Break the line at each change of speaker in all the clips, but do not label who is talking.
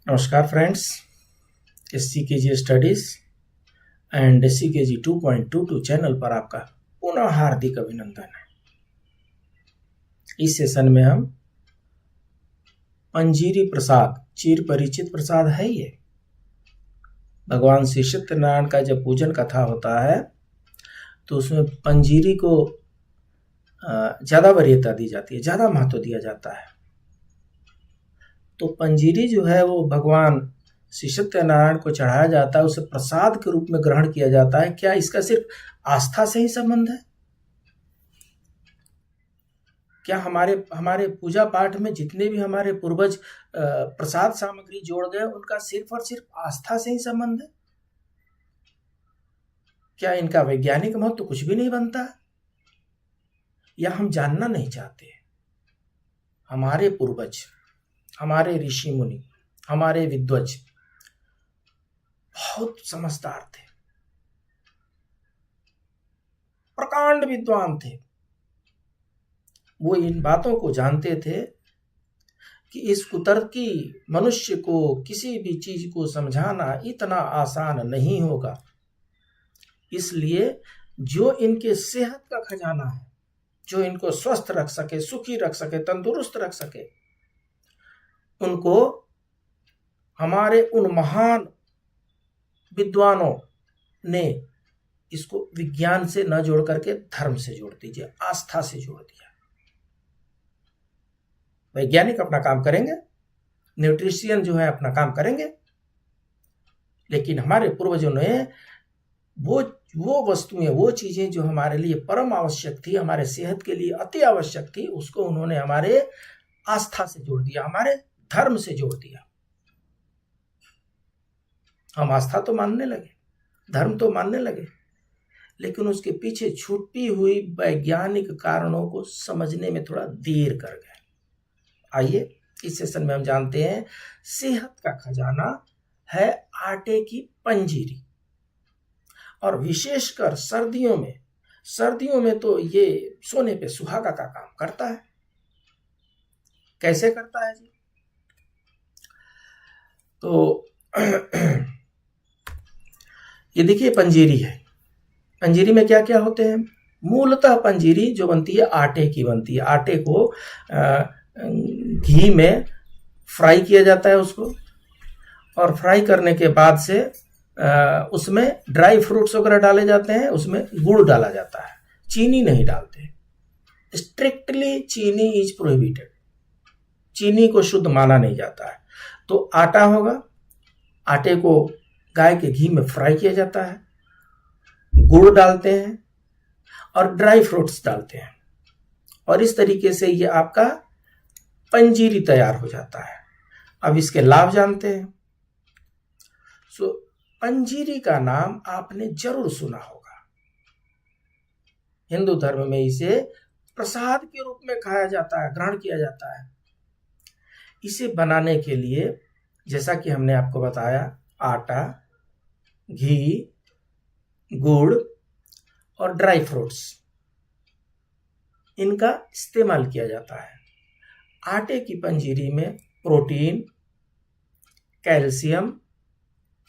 नमस्कार friends, SCKG studies and SCKG 2.22 channel पर आपका पुनः हार्दिक अभिनंदन है। इस सेशन में हम पंजीरी प्रसाद, चिर परिचित प्रसाद है ये। भगवान श्री सत्यनारायण का जब पूजन कथा होता है तो उसमें पंजीरी को ज़्यादा वरीयता दी जाती है, ज़्यादा महत्व दिया जाता है। तो पंजीरी जो है वो भगवान श्री सत्यनारायण को चढ़ाया जाता है, उसे प्रसाद के रूप में ग्रहण किया जाता है। क्या इसका सिर्फ आस्था से ही संबंध है? क्या हमारे पूजा पाठ में जितने भी हमारे पूर्वज प्रसाद सामग्री जोड़ गए उनका सिर्फ और सिर्फ आस्था से ही संबंध है? क्या इनका वैज्ञानिक महत्व कुछ भी नहीं बनता? या हम जानना नहीं चाहते? हमारे पूर्वज, हमारे ऋषि मुनि, हमारे विद्वज बहुत समझदार थे, प्रकांड विद्वान थे। वो इन बातों को जानते थे कि इस कुतर्की मनुष्य को किसी भी चीज को समझाना इतना आसान नहीं होगा। इसलिए जो इनके सेहत का खजाना है, जो इनको स्वस्थ रख सके, सुखी रख सके, तंदुरुस्त रख सके, उनको हमारे उन महान विद्वानों ने इसको विज्ञान से न जोड़ करके धर्म से जोड़ दीजिए, आस्था से जोड़ दिया। वैज्ञानिक अपना काम करेंगे, न्यूट्रिशियन जो है अपना काम करेंगे, लेकिन हमारे पूर्वजों ने वो वस्तुएं, वो चीजें जो हमारे लिए परम आवश्यक थी, हमारे सेहत के लिए अति आवश्यक थी, उसको उन्होंने हमारे आस्था से जोड़ दिया, हमारे धर्म से जोड़ दिया। हम आस्था तो मानने लगे, धर्म तो मानने लगे, लेकिन उसके पीछे छुपी हुई वैज्ञानिक कारणों को समझने में थोड़ा देर कर गए। आइए इस सेशन में हम जानते हैं सेहत का खजाना है आटे की पंजीरी, और विशेषकर सर्दियों में तो ये सोने पे सुहागा का काम करता है। कैसे करता है जी? तो ये देखिए पंजीरी है। पंजीरी में क्या क्या होते हैं? मूलतः पंजीरी जो बनती है आटे की बनती है। आटे को घी में फ्राई किया जाता है उसको, और फ्राई करने के बाद से उसमें ड्राई फ्रूट्स वगैरह डाले जाते हैं, उसमें गुड़ डाला जाता है, चीनी नहीं डालते। स्ट्रिक्टली चीनी इज प्रोहिबिटेड, चीनी को शुद्ध माना नहीं जाता है। तो आटा होगा, आटे को गाय के घी में फ्राई किया जाता है, गुड़ डालते हैं और ड्राई फ्रूट्स डालते हैं, और इस तरीके से ये आपका पंजीरी तैयार हो जाता है। अब इसके लाभ जानते हैं। पंजीरी का नाम आपने जरूर सुना होगा। हिंदू धर्म में इसे प्रसाद के रूप में खाया जाता है, ग्रहण किया जाता है। इसे बनाने के लिए जैसा कि हमने आपको बताया, आटा, घी, गुड़ और ड्राई फ्रूट्स, इनका इस्तेमाल किया जाता है। आटे की पंजीरी में प्रोटीन, कैल्शियम,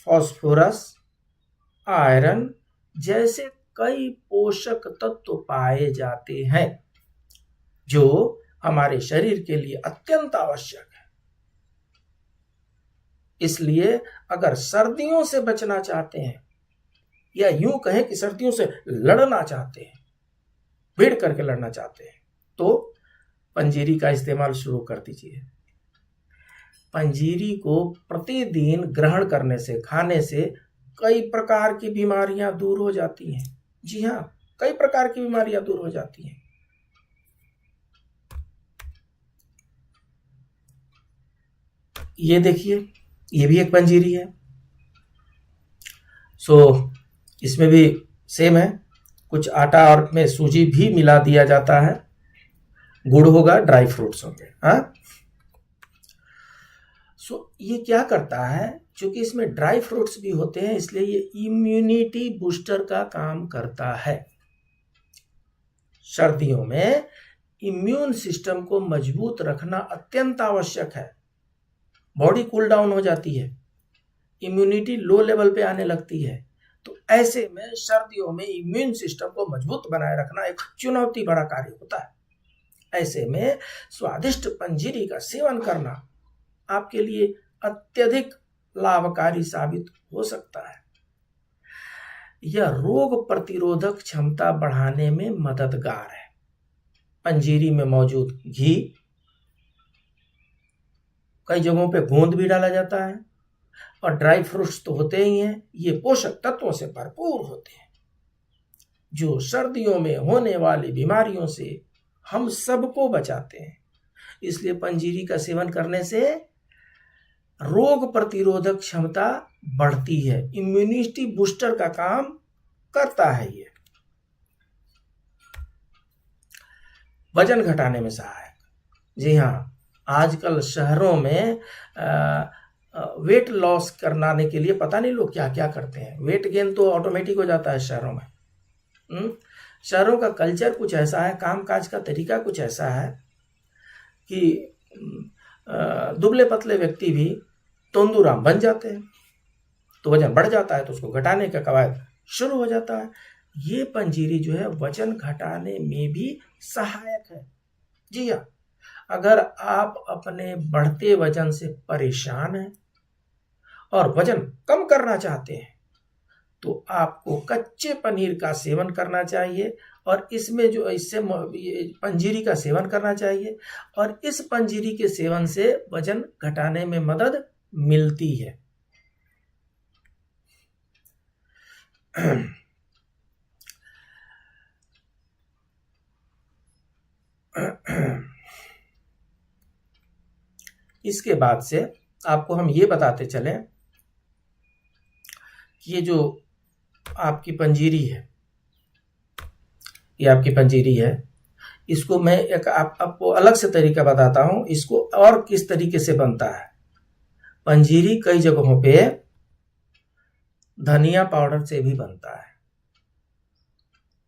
फास्फोरस, आयरन जैसे कई पोषक तत्व पाए जाते हैं जो हमारे शरीर के लिए अत्यंत आवश्यक है। इसलिए अगर सर्दियों से बचना चाहते हैं, या यूं कहें कि सर्दियों से लड़ना चाहते हैं, भीड़ करके लड़ना चाहते हैं, तो पंजीरी का इस्तेमाल शुरू कर दीजिए। पंजीरी को प्रतिदिन ग्रहण करने से, खाने से कई प्रकार की बीमारियां दूर हो जाती हैं। जी हाँ, कई प्रकार की बीमारियां दूर हो जाती हैं। ये देखिए, ये भी एक पंजीरी है। इसमें भी सेम है, कुछ आटा और में सूजी भी मिला दिया जाता है, गुड़ होगा, ड्राई फ्रूट्स होंगे। हाँ, ये क्या करता है? क्योंकि इसमें ड्राई फ्रूट्स भी होते हैं, इसलिए ये इम्यूनिटी बूस्टर का काम करता है। सर्दियों में इम्यून सिस्टम को मजबूत रखना अत्यंत आवश्यक है। बॉडी कूल डाउन हो जाती है, इम्यूनिटी लो लेवल पे आने लगती है। तो ऐसे में सर्दियों में इम्यून सिस्टम को मजबूत बनाए रखना एक चुनौती भरा कार्य होता है। ऐसे में स्वादिष्ट पंजीरी का सेवन करना आपके लिए अत्यधिक लाभकारी साबित हो सकता है। यह रोग प्रतिरोधक क्षमता बढ़ाने में मददगार है। पंजीरी में मौजूद घी, कई जगहों पे गोंद भी डाला जाता है, और ड्राई फ्रूट्स तो होते ही हैं, ये पोषक तत्वों से भरपूर होते हैं जो सर्दियों में होने वाली बीमारियों से हम सबको बचाते हैं। इसलिए पंजीरी का सेवन करने से रोग प्रतिरोधक क्षमता बढ़ती है, इम्यूनिटी बूस्टर का काम करता है। ये वजन घटाने में सहायक। जी हाँ, आजकल शहरों में वेट लॉस करवाने के लिए पता नहीं लोग क्या क्या करते हैं। वेट गेन तो ऑटोमेटिक हो जाता है शहरों में। शहरों का कल्चर कुछ ऐसा है, काम काज का तरीका कुछ ऐसा है कि दुबले पतले व्यक्ति भी तोंदूराम बन जाते हैं, तो वजन बढ़ जाता है, तो उसको घटाने का कवायद शुरू हो जाता है। ये पंजीरी जो है वजन घटाने में भी सहायक है। जी हाँ, अगर आप अपने बढ़ते वजन से परेशान हैं और वजन कम करना चाहते हैं, तो आपको कच्चे पनीर का सेवन करना चाहिए, और इसमें जो इससे पंजीरी का सेवन करना चाहिए, और इस पंजीरी के सेवन से वजन घटाने में मदद मिलती है। इसके बाद से आपको हम ये बताते चलें कि ये जो आपकी पंजीरी है, ये आपकी पंजीरी है, इसको मैं एक आपको अलग से तरीका बताता हूं, इसको और किस तरीके से बनता है। पंजीरी कई जगहों पे धनिया पाउडर से भी बनता है।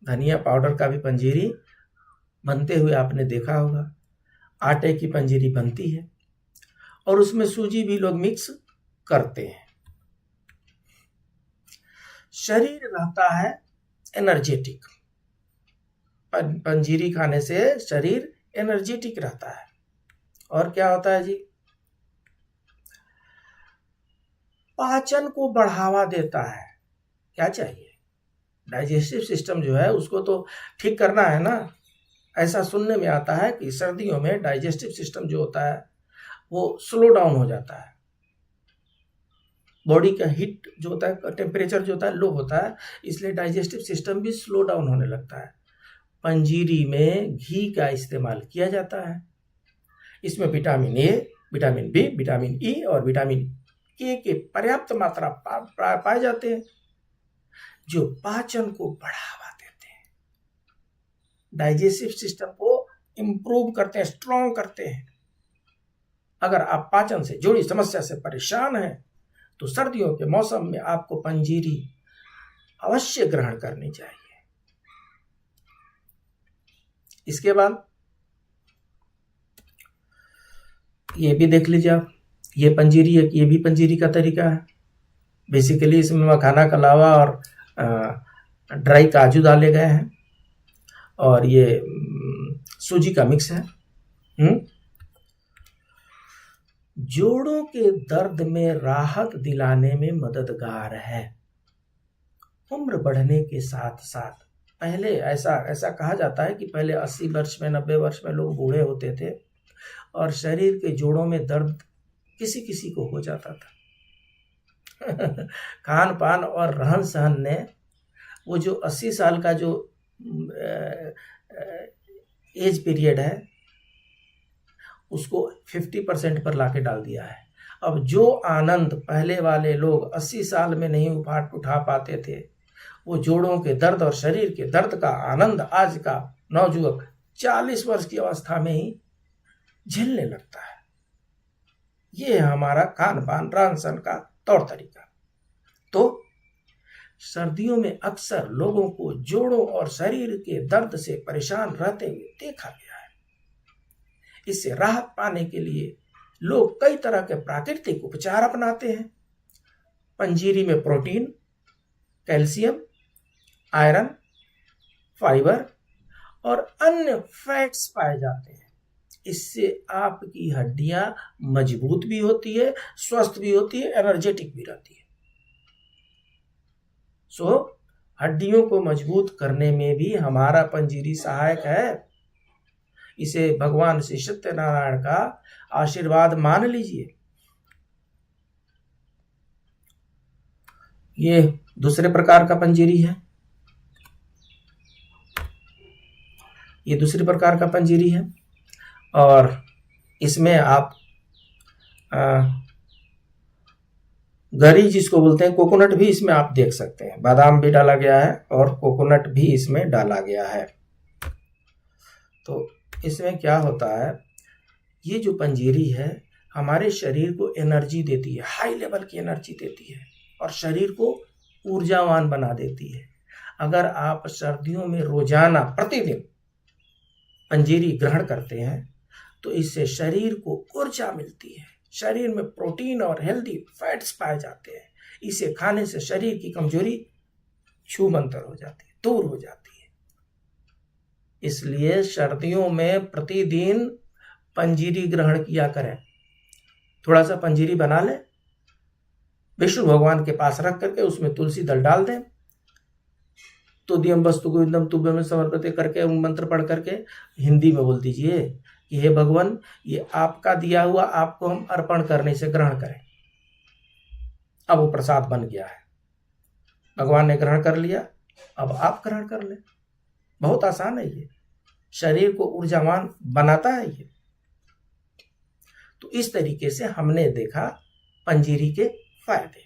धनिया पाउडर का भी पंजीरी बनते हुए आपने देखा होगा। आटे की पंजीरी बनती है और उसमें सूजी भी लोग मिक्स करते हैं। शरीर रहता है एनर्जेटिक। पंजीरी खाने से शरीर एनर्जेटिक रहता है। और क्या होता है जी, पाचन को बढ़ावा देता है। क्या चाहिए, डाइजेस्टिव सिस्टम जो है उसको तो ठीक करना है ना। ऐसा सुनने में आता है कि सर्दियों में डाइजेस्टिव सिस्टम जो होता है वो स्लो डाउन हो जाता है। बॉडी का हीट जो होता है, टेम्परेचर जो होता है लो होता है, इसलिए डाइजेस्टिव सिस्टम भी स्लो डाउन होने लगता है। पंजीरी में घी का इस्तेमाल किया जाता है। इसमें vitamin A, vitamin B, vitamin E और विटामिन के पर्याप्त मात्रा पाए जाते हैं, जो पाचन को बढ़ावा देते हैं, डाइजेस्टिव सिस्टम को इंप्रूव करते हैं, स्ट्रॉन्ग करते हैं। अगर आप पाचन से जुड़ी समस्या से परेशान हैं तो सर्दियों के मौसम में आपको पंजीरी अवश्य ग्रहण करनी चाहिए। इसके बाद ये भी देख लीजिए आप, ये पंजीरी है, ये भी पंजीरी का तरीका है। बेसिकली इसमें मखाना का लावा और ड्राई काजू डाले गए हैं और ये सूजी का मिक्स है। जोड़ों के दर्द में राहत दिलाने में मददगार है। उम्र बढ़ने के साथ साथ, पहले ऐसा कहा जाता है कि पहले 80 वर्ष में 90 वर्ष में लोग बूढ़े होते थे और शरीर के जोड़ों में दर्द किसी किसी को हो जाता था। खान पान और रहन सहन ने वो जो 80 साल का जो एज पीरियड है उसको 50% पर लाके डाल दिया है। अब जो आनंद पहले वाले लोग 80 साल में नहीं उठा पाते थे, वो जोड़ों के दर्द और शरीर के दर्द का आनंद आज का नौजुवक 40 वर्ष की अवस्था में ही झेलने लगता है। ये है हमारा खान पान रहन सहन का तौर तरीका। तो सर्दियों में अक्सर लोगों को जोड़ों और शरीर के दर्द से परेशान रहते हुए देखा गया है। इससे राहत पाने के लिए लोग कई तरह के प्राकृतिक उपचार अपनाते हैं। पंजीरी में प्रोटीन, कैल्शियम, आयरन, फाइबर और अन्य फैट्स पाए जाते हैं। इससे आपकी हड्डियां मजबूत भी होती है, स्वस्थ भी होती है, एनर्जेटिक भी रहती है। हड्डियों को मजबूत करने में भी हमारा पंजीरी सहायक है। इसे भगवान श्री सत्यनारायण का आशीर्वाद मान लीजिए। ये दूसरे प्रकार का पंजीरी है। ये दूसरी प्रकार का पंजीरी है और इसमें आप गरी जिसको बोलते हैं, कोकोनट भी इसमें आप देख सकते हैं। बादाम भी डाला गया है और कोकोनट भी इसमें डाला गया है। तो इसमें क्या होता है, ये जो पंजीरी है हमारे शरीर को एनर्जी देती है, हाई लेवल की एनर्जी देती है और शरीर को ऊर्जावान बना देती है। अगर आप सर्दियों में रोजाना प्रतिदिन पंजीरी ग्रहण करते हैं तो इससे शरीर को ऊर्जा मिलती है। शरीर में प्रोटीन और हेल्दी फैट्स पाए जाते हैं। इसे खाने से शरीर की कमजोरी छूमंतर हो जाती है, दूर हो जाती है। इसलिए सर्दियों में प्रतिदिन पंजीरी ग्रहण किया करें। थोड़ा सा पंजीरी बना लें, विष्णु भगवान के पास रख करके उसमें तुलसी दल डाल दें, तुद्यम वस्तु गोविंदम तुभ्यम समर्पित करके मंत्र पढ़ करके हिंदी में बोल दीजिए कि हे भगवान, ये आपका दिया हुआ, आपको हम अर्पण करने से ग्रहण करें। अब वो प्रसाद बन गया है, भगवान ने ग्रहण कर लिया, अब आप ग्रहण कर लें। बहुत आसान है ये, शरीर को ऊर्जावान बनाता है ये। तो इस तरीके से हमने देखा पंजीरी के फायदे।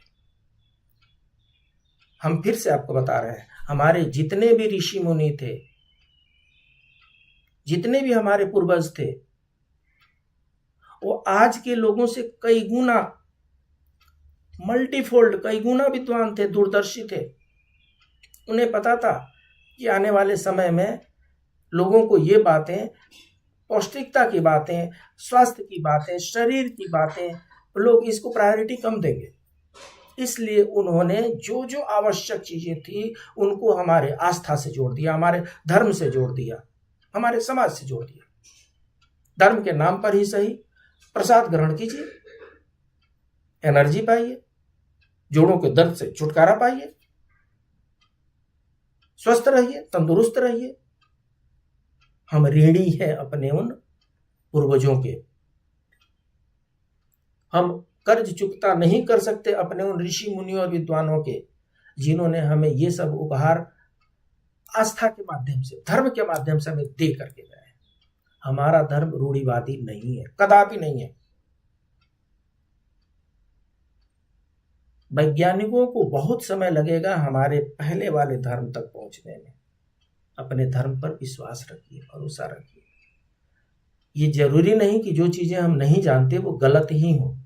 हम फिर से आपको बता रहे हैं, हमारे जितने भी ऋषि मुनि थे, जितने भी हमारे पूर्वज थे, वो आज के लोगों से कई गुना मल्टीफोल्ड, कई गुना विद्वान थे, दूरदर्शी थे। उन्हें पता था कि आने वाले समय में लोगों को ये बातें, पौष्टिकता की बातें, स्वास्थ्य की बातें, शरीर की बातें, लोग इसको प्रायोरिटी कम देंगे। इसलिए उन्होंने जो जो आवश्यक चीजें थी उनको हमारे आस्था से जोड़ दिया, हमारे धर्म से जोड़ दिया, हमारे समाज से जोड़ दिया। धर्म के नाम पर ही सही प्रसाद ग्रहण कीजिए, एनर्जी पाइए, जोड़ों के दर्द से छुटकारा पाइए, स्वस्थ रहिए, तंदुरुस्त रहिए। हम ऋणी हैं अपने उन पूर्वजों के। हम कर्ज चुकता नहीं कर सकते अपने उन ऋषि मुनियों और विद्वानों के, जिन्होंने हमें ये सब उपहार आस्था के माध्यम से, धर्म के माध्यम से हमें दे करके गए। हमारा धर्म रूढ़िवादी नहीं है, कदापि नहीं है। वैज्ञानिकों को बहुत समय लगेगा हमारे पहले वाले धर्म तक पहुंचने में। अपने धर्म पर विश्वास रखिए, भरोसा रखिए। ये जरूरी नहीं कि जो चीजें हम नहीं जानते वो गलत ही हो,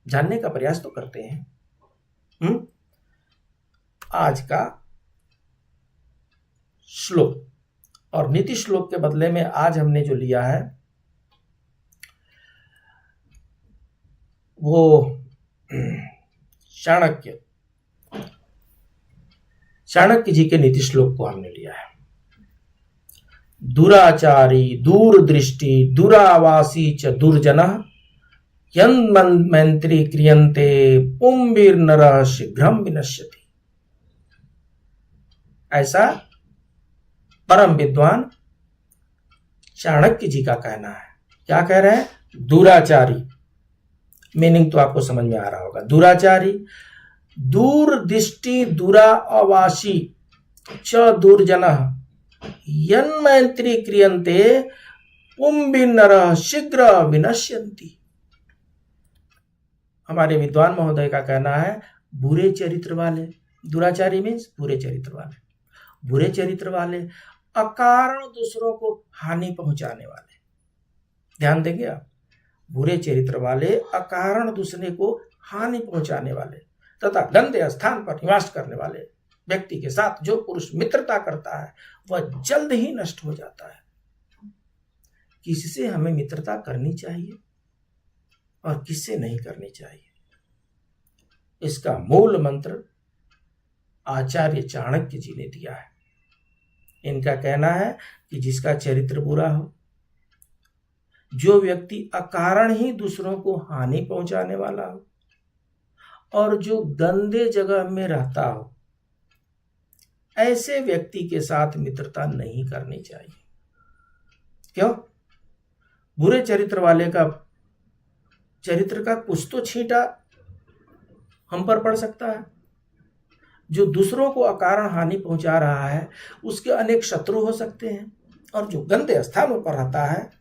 जानने का प्रयास तो करते हैं। आज का श्लोक और नीति श्लोक के बदले में आज हमने जो लिया है वो चाणक्य जी के नीति श्लोक को हमने लिया है। दुराचारी दूरदृष्टि दुरावासी च दुर्जनः यन्मन्त्री क्रियन्ते पुंभिर्नरः शीघ्रं विनश्यति। ऐसा परम विद्वान चाणक्य जी का कहना है। क्या कह रहे हैं? दुराचारी, मीनिंग तो आपको समझ में आ रहा होगा। दुराचारी, दूरदृष्टि दुरावासी च दुर्जनः यन्मैत्री क्रियन्ते पुंभिर्नरः शीघ्र विनश्यन्ति। हमारे विद्वान महोदय का कहना है बुरे चरित्र वाले, दुराचारी मीन्स बुरे चरित्र वाले, बुरे चरित्र वाले, अकारण दूसरों को हानि पहुंचाने वाले। ध्यान देंगे आप, बुरे चरित्र वाले, अकारण दूसरे को हानि पहुंचाने वाले तथा गंदे स्थान पर निवास करने वाले व्यक्ति के साथ जो पुरुष मित्रता करता है वह जल्द ही नष्ट हो जाता है। किससे हमें मित्रता करनी चाहिए? और किससे नहीं करनी चाहिए। इसका मूल मंत्र आचार्य चाणक्य जी ने दिया है। इनका कहना है कि जिसका चरित्र बुरा हो, जो व्यक्ति अकारण ही दूसरों को हानि पहुंचाने वाला हो और जो गंदे जगह में रहता हो, ऐसे व्यक्ति के साथ मित्रता नहीं करनी चाहिए। क्यों? बुरे चरित्र वाले का चरित्र का कुछ तो छींटा हम पर पड़ सकता है। जो दूसरों को अकारण हानि पहुंचा रहा है उसके अनेक शत्रु हो सकते हैं, और जो गंदे स्थानों पर रहता है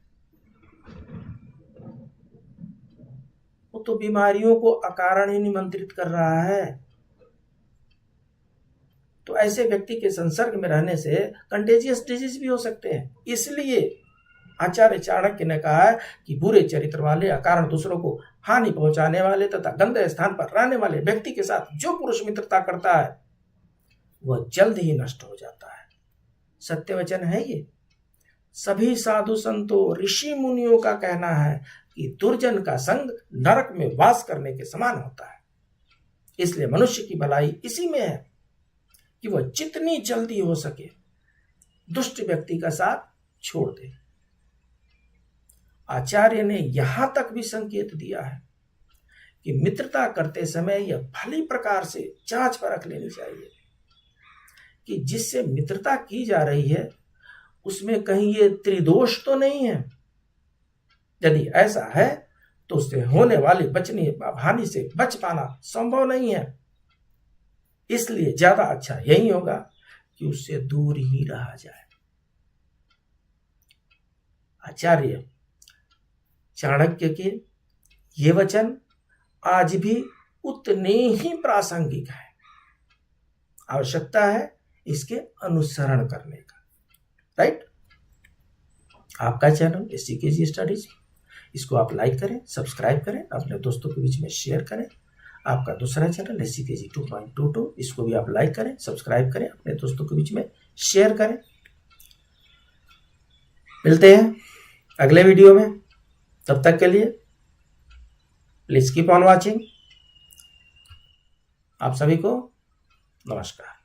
वो तो बीमारियों को अकारण ही निमंत्रित कर रहा है। तो ऐसे व्यक्ति के संसर्ग में रहने से कंटेजियस डिजीज भी हो सकते हैं। इसलिए आचार्य चाणक्य ने कहा है कि बुरे चरित्र वाले, अकारण दूसरों को हानि पहुंचाने वाले तथा गंदे स्थान पर रहने वाले व्यक्ति के साथ जो पुरुष मित्रता करता है वह जल्द ही नष्ट हो जाता है। सत्य वचन है ये। सभी साधु संतों, ऋषि मुनियों का कहना है कि दुर्जन का संग नरक में वास करने के समान होता है। इसलिए मनुष्य की भलाई इसी में है कि वह जितनी जल्दी हो सके दुष्ट व्यक्ति का साथ छोड़ दे। आचार्य ने यहां तक भी संकेत दिया है कि मित्रता करते समय यह भली प्रकार से जांच परख लेनी चाहिए कि जिससे मित्रता की जा रही है उसमें कहीं ये त्रिदोष तो नहीं है। यदि ऐसा है तो उससे होने वाली हानि से बच पाना संभव नहीं है। इसलिए ज्यादा अच्छा यही होगा कि उससे दूर ही रहा जाए। आचार्य चाणक्य के ये वचन आज भी उतने ही प्रासंगिक है। आवश्यकता है इसके अनुसरण करने का। राइट? आपका चैनल SCKG स्टडीज, इसको आप लाइक करें, सब्सक्राइब करें, अपने दोस्तों के बीच में शेयर करें। आपका दूसरा चैनल SCKG 2.22, इसको भी आप लाइक करें, सब्सक्राइब करें, अपने दोस्तों के बीच में शेयर करें। मिलते हैं अगले वीडियो में। तब तक के लिए प्लीज कीप ऑन वॉचिंग। आप सभी को नमस्कार।